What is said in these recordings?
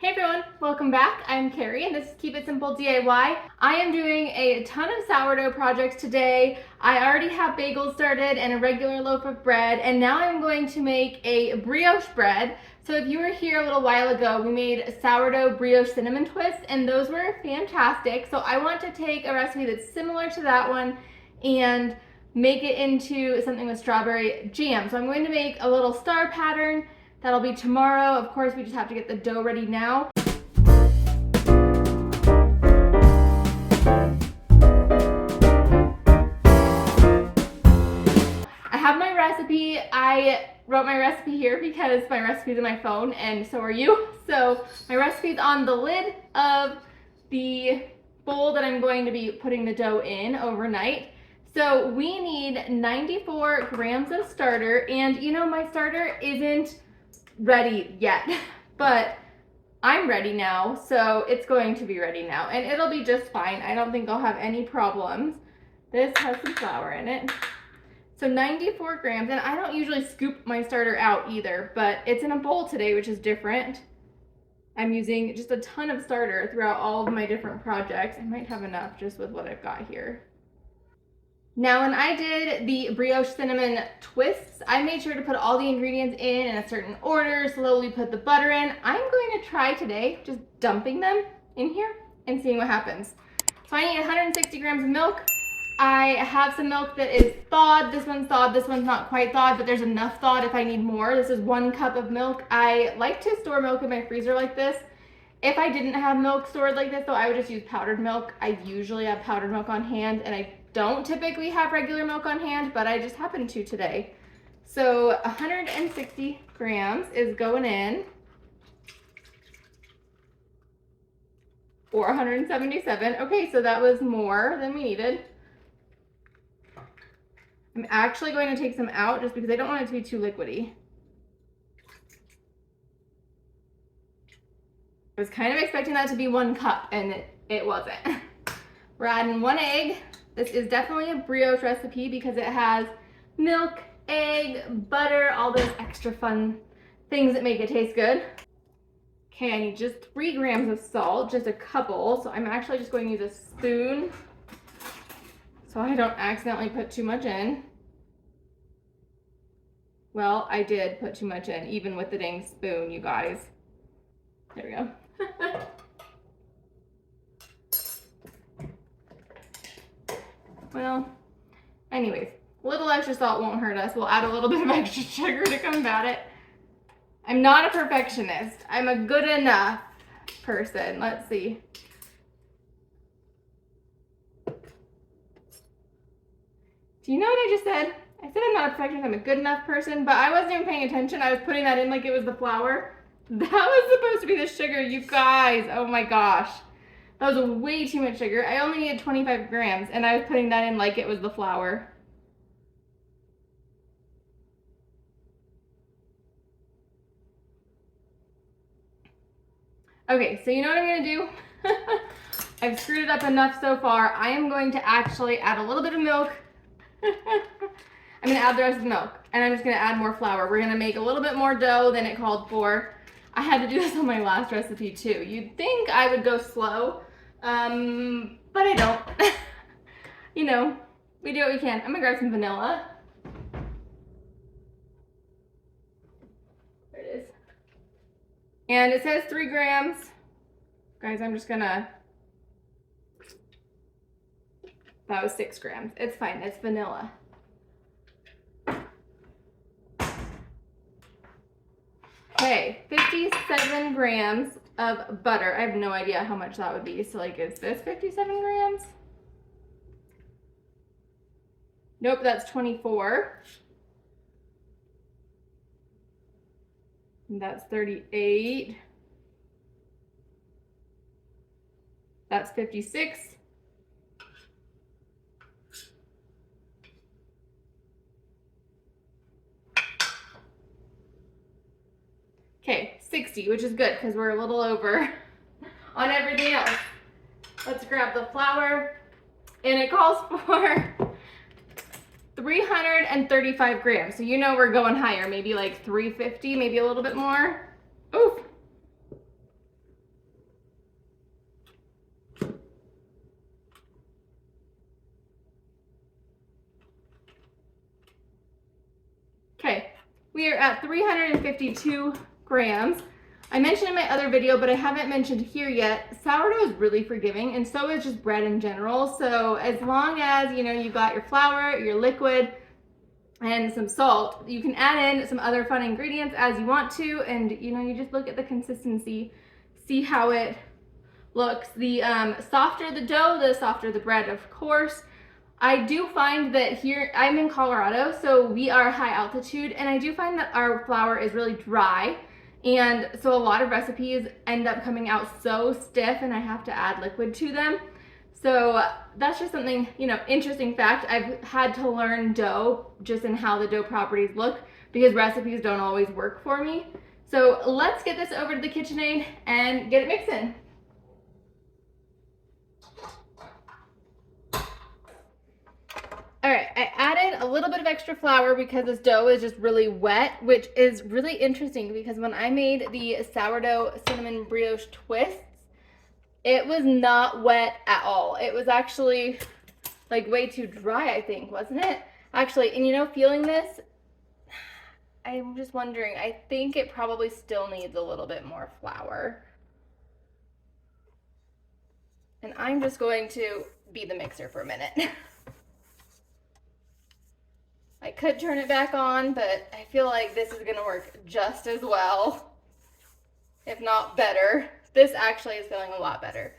Hey everyone, welcome back. I'm Carrie and this is Keep It Simple DIY. I am doing a ton of sourdough projects today. I already have bagels started and a regular loaf of bread, and now I'm going to make a brioche bread. So if you were here a little while ago, we made sourdough brioche cinnamon twists and those were fantastic. So I want to take a recipe that's similar to that one and make it into something with strawberry jam. So I'm going to make a little star pattern. That'll be tomorrow. Of course, we just have to get the dough ready now. I have my recipe. I wrote my recipe here because my recipe's in my phone and so are you. So my recipe's on the lid of the bowl that I'm going to be putting the dough in overnight. So we need 94 grams of starter, and you know, my starter isn't ready yet, but I'm ready now, so it's going to be ready now and it'll be just fine. I don't think I'll have any problems. This has some flour in it. So 94 grams, and I don't usually scoop my starter out either, but it's in a bowl today, which is different. I'm using just a ton of starter throughout all of my different projects. I might have enough just with what I've got here. Now, when I did the brioche cinnamon twists, I made sure to put all the ingredients in a certain order, slowly put the butter in. I'm going to try today just dumping them in here and seeing what happens. So I need 160 grams of milk. I have some milk that is thawed. This one's thawed, this one's not quite thawed, but there's enough thawed if I need more. This is 1 cup of milk. I like to store milk in my freezer like this. If I didn't have milk stored like this though, I would just use powdered milk. I usually have powdered milk on hand, and I don't typically have regular milk on hand, but I just happened to today. So 160 grams is going in, or 177. Okay, so that was more than we needed. I'm actually going to take some out just because I don't want it to be too liquidy. I was kind of expecting that to be 1 cup and it wasn't. We're adding 1 egg. This is definitely a brioche recipe because it has milk, egg, butter, all those extra fun things that make it taste good. Okay, I need just 3 grams of salt, just a couple. So I'm actually just going to use a spoon so I don't accidentally put too much in. Well, I did put too much in, even with the dang spoon, you guys. There we go. Well, anyways, a little extra salt won't hurt us. We'll add a little bit of extra sugar to combat it. I'm not a perfectionist. I'm a good enough person. Let's see. Do you know what I just said? I said I'm not a perfectionist, I'm a good enough person, but I wasn't even paying attention. I was putting that in like it was the flour. That was supposed to be the sugar, you guys. Oh my gosh. That was way too much sugar. I only needed 25 grams and I was putting that in like it was the flour. Okay, so you know what I'm gonna do? I've screwed it up enough so far. I am going to actually add a little bit of milk. I'm gonna add the rest of the milk and I'm just gonna add more flour. We're gonna make a little bit more dough than it called for. I had to do this on my last recipe too. You'd think I would go slow, but I don't. You know, we do what we can. I'm gonna grab some vanilla. There it is. And it says 3 grams. Guys, I'm just gonna, that was 6 grams. It's fine, it's vanilla. Okay, 57 grams of butter. I have no idea how much that would be. So like, is this 57 grams? Nope, that's 24. And that's 38. That's 56. Okay, 60, which is good because we're a little over on everything else. Let's grab the flour, and it calls for 335 grams. So you know we're going higher, maybe like 350, maybe a little bit more. Oof. We are at 352 grams. I mentioned in my other video, but I haven't mentioned here yet, sourdough is really forgiving, and so is just bread in general. So as long as, you know, you got your flour, your liquid, and some salt, you can add in some other fun ingredients as you want to, and you know, you just look at the consistency, see how it looks. The softer the dough, the softer the bread, of course. I do find that here, I'm in Colorado, so we are high altitude, and I do find that our flour is really dry, and so a lot of recipes end up coming out so stiff and I have to add liquid to them. So that's just something, you know, interesting fact. I've had to learn dough just in how the dough properties look because recipes don't always work for me. So let's get this over to the KitchenAid and get it mixing. All right, I added a little bit of extra flour because this dough is just really wet, which is really interesting because when I made the sourdough cinnamon brioche twists, it was not wet at all. It was actually like way too dry, I think, wasn't it? Actually, and you know, feeling this, I'm just wondering, I think it probably still needs a little bit more flour. And I'm just going to be the mixer for a minute. I could turn it back on, but I feel like this is gonna work just as well, if not better. This actually is feeling a lot better.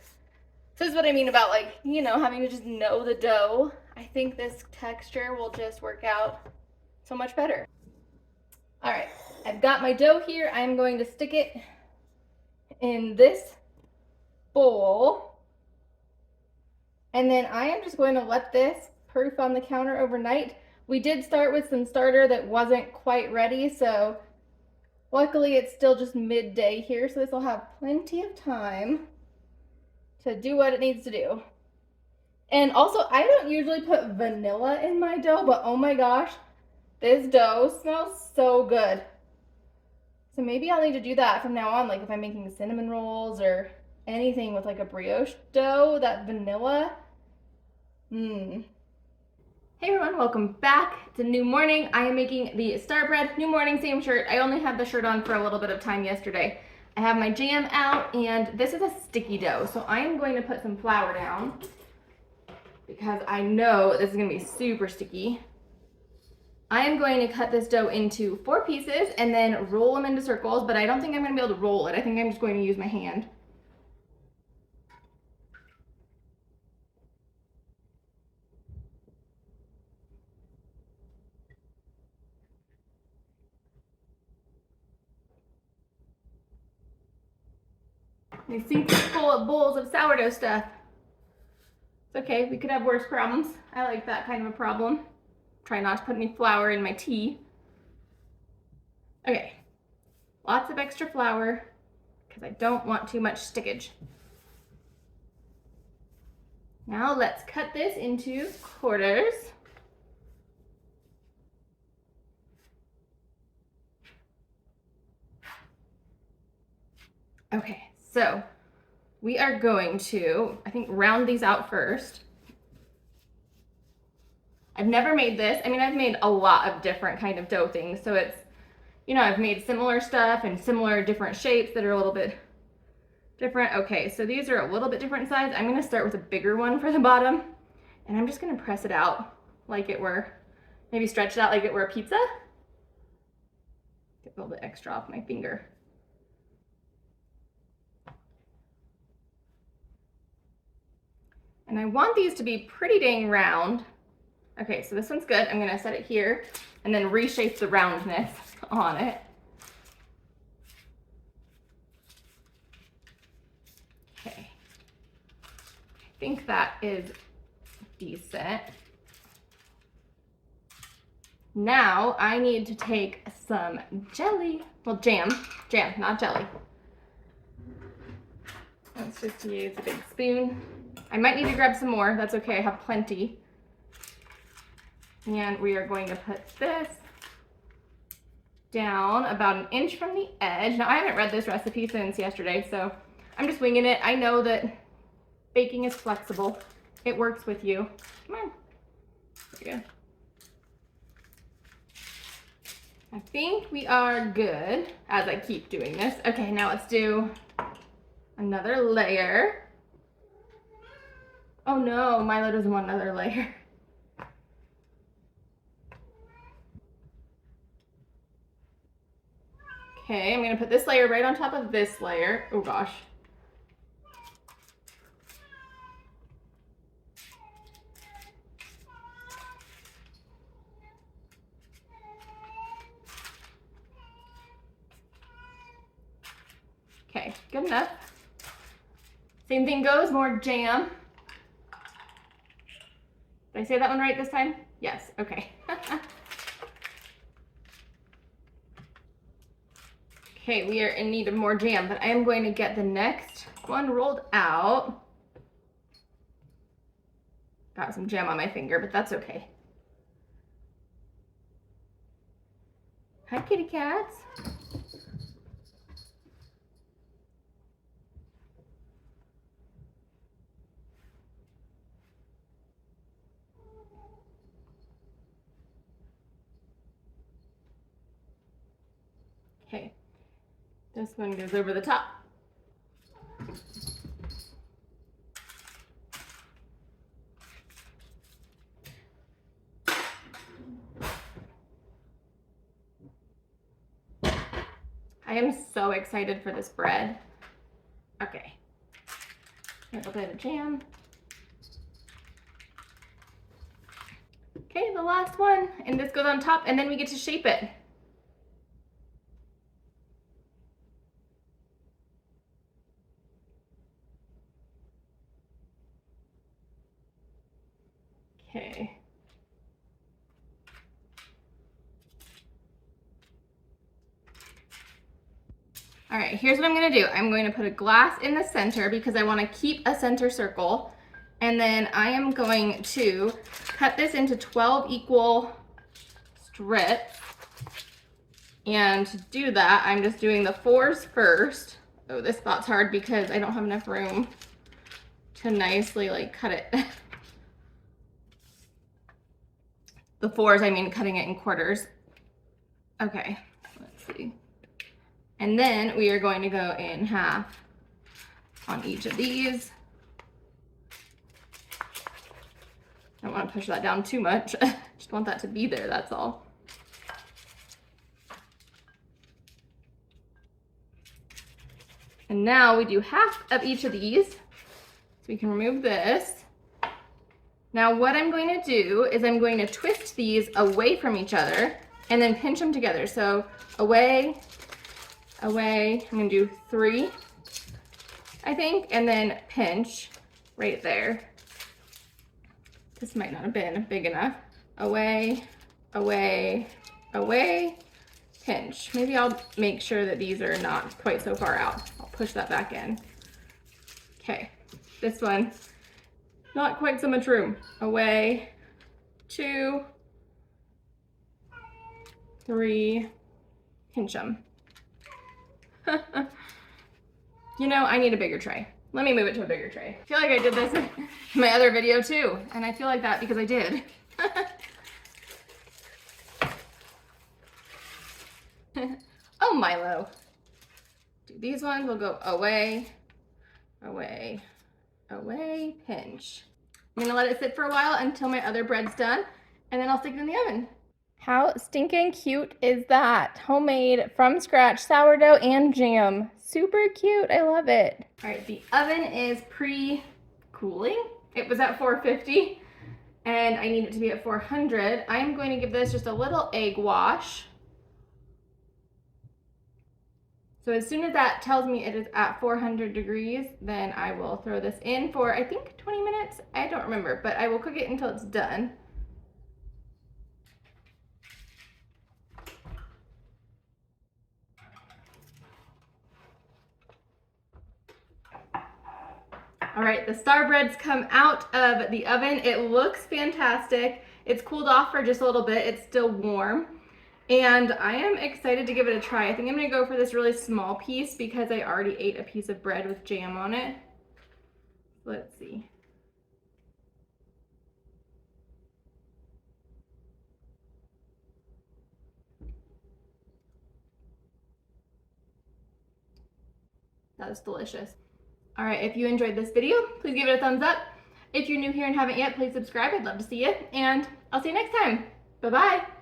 So this is what I mean about, like, you know, having to just know the dough. I think this texture will just work out so much better. All right, I've got my dough here. I'm going to stick it in this bowl. And then I am just going to let this proof on the counter overnight. We did start with some starter that wasn't quite ready, so luckily it's still just midday here, so this will have plenty of time to do what it needs to do. And also, I don't usually put vanilla in my dough, but oh my gosh, this dough smells so good. So maybe I'll need to do that from now on, like if I'm making cinnamon rolls or anything with like a brioche dough, that vanilla. Hey everyone, welcome back to New Morning. I am making the star bread. New morning, same shirt. I only had the shirt on for a little bit of time yesterday. I have my jam out, and this is a sticky dough, so I am going to put some flour down because I know this is going to be super sticky. I am going to cut this dough into 4 pieces and then roll them into circles, but I don't think I'm going to be able to roll it. I think I'm just going to use my hand. These sinks are full of bowls of sourdough stuff. It's okay, we could have worse problems. I like that kind of a problem. Try not to put any flour in my tea. Okay, lots of extra flour because I don't want too much stickage. Now let's cut this into quarters. Okay, so we are going to, I think, round these out first. I've never made this. I mean, I've made a lot of different kind of dough things. So it's, you know, I've made similar stuff and similar different shapes that are a little bit different. Okay, so these are a little bit different size. I'm gonna start with a bigger one for the bottom, and I'm just gonna press it out like it were, maybe stretch it out like it were a pizza. Get a little bit extra off my finger. And I want these to be pretty dang round. Okay, so this one's good. I'm gonna set it here and then reshape the roundness on it. Okay, I think that is decent. Now I need to take some jelly, well, jam, not jelly. Let's just use a big spoon. I might need to grab some more, that's okay, I have plenty. And we are going to put this down about 1 inch from the edge. Now I haven't read this recipe since yesterday, so I'm just winging it. I know that baking is flexible. It works with you. Come on. There you go. I think we are good as I keep doing this. Okay, now let's do another layer. Oh no, Milo doesn't want another layer. Okay, I'm gonna put this layer right on top of this layer. Oh gosh. Okay, good enough. Same thing goes, more jam. Did I say that one right this time? Yes, okay. Okay, we are in need of more jam, but I am going to get the next one rolled out. Got some jam on my finger, but that's okay. Hi, kitty cats. Okay, this one goes over the top. I am so excited for this bread. Okay, a little bit of jam. Okay, the last one, and this goes on top, and then we get to shape it. Okay. All right, here's what I'm gonna do. I'm going to put a glass in the center because I wanna keep a center circle. And then I am going to cut this into 12 equal strips. And to do that, I'm just doing the 4s first. Oh, this spot's hard because I don't have enough room to nicely like cut it. The 4s, I mean cutting it in quarters. Okay, let's see. And then we are going to go in half on each of these. I don't want to push that down too much. Just want that to be there, that's all. And now we do half of each of these. So we can remove this. Now what I'm going to do is I'm going to twist these away from each other and then pinch them together. So away, away, I'm gonna do 3, I think, and then pinch right there. This might not have been big enough. Away, away, away, pinch. Maybe I'll make sure that these are not quite so far out. I'll push that back in. Okay, this one, not quite so much room. Away, 2, 3, pinch them. You know, I need a bigger tray. Let me move it to a bigger tray. I feel like I did this in my other video too, and I feel like that because I did. Oh, Milo. These ones will go away, away, away, pinch. I'm gonna let it sit for a while until my other bread's done, and then I'll stick it in the oven. How stinking cute is that? Homemade, from scratch, sourdough and jam. Super cute, I love it. All right, the oven is pre-cooling. It was at 450, and I need it to be at 400. I'm going to give this just a little egg wash. So as soon as that tells me it is at 400 degrees, then I will throw this in for, I think, 20 minutes. I don't remember, but I will cook it until it's done. All right, the star bread's come out of the oven. It looks fantastic. It's cooled off for just a little bit. It's still warm. And I am excited to give it a try. I think I'm gonna go for this really small piece because I already ate a piece of bread with jam on it. Let's see. That's delicious. All right, if you enjoyed this video, please give it a thumbs up. If you're new here and haven't yet, please subscribe. I'd love to see you. And I'll see you next time. Bye-bye.